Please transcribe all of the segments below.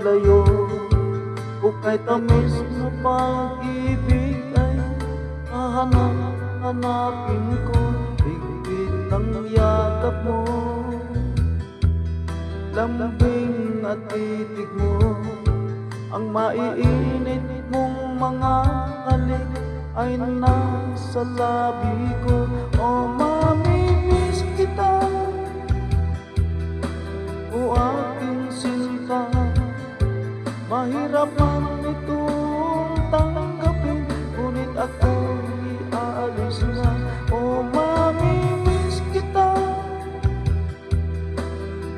maglayo. O kay tamis na pag-ibig ay hahanap-hanapin ko. Higpit ng yakap mo, lambing at titig mo, ang maiinit mong mga halik ay nasa labi ko. O mamimiss kita, o aking sinta, mahirap man itong tanggapin, ngunit ako'y aalis na. O mamimiss kita,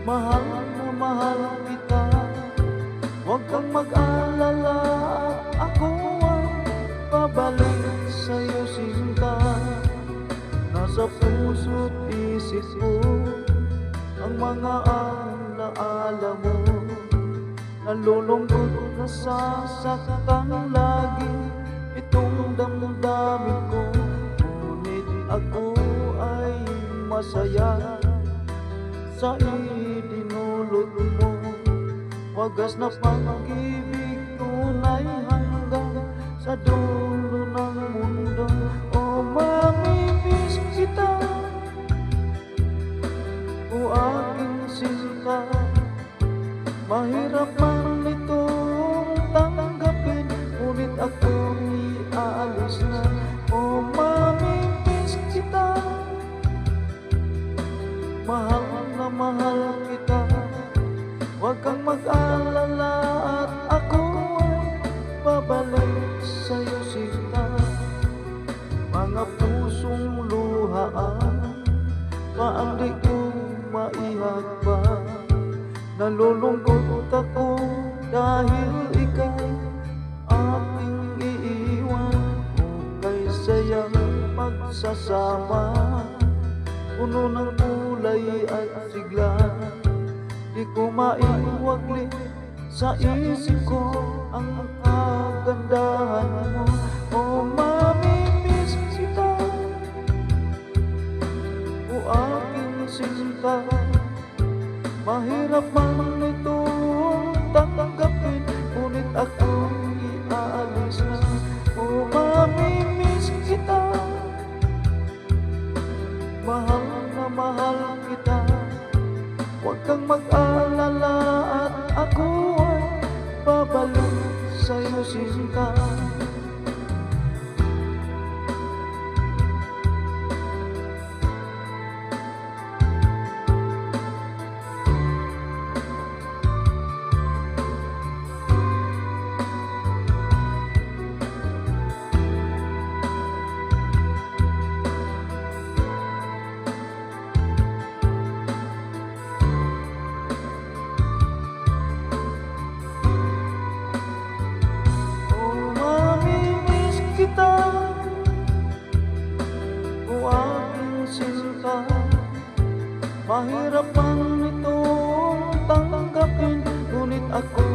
mahal na mahal kita, huwag kang mag-alala, ako ay babalik sa'yo sinta. Nasa puso't isip ko ang mga alaala mo, nalulungkot, nasasaktan lagi itong damdamin ko. Ngunit ako ay masaya sa idinulot mo, wagas na pag-ibig tunay hanggang sa dulo ng mundo. O mamimiss kita, o aking sinta, mahirap man itong tanggapin, ngunit ako'y aalis na. O mamimiss kita, mahal na mahal kita, huwag kang mag-alala at ako ay babalik sa'yo sinta. Mga pusong luhaan, paandi kong maihagpan, nalulungkot ako dahil ika'y aking iiwan. O kay sayang pagsasama, puno ng kulay at sigla, di ko maiwagli sa isip ko ang kagandahan mo. O mamimiss kita, o aking sinta, mahirap man itong tanggapin, ngunit ako'y aalis na. O mamimiss kita, mahal na mahal kita, huwag kang mag-alala at ako ay babalik sa'yo sinta. Mahirap man itong tanggapin, ngunit ako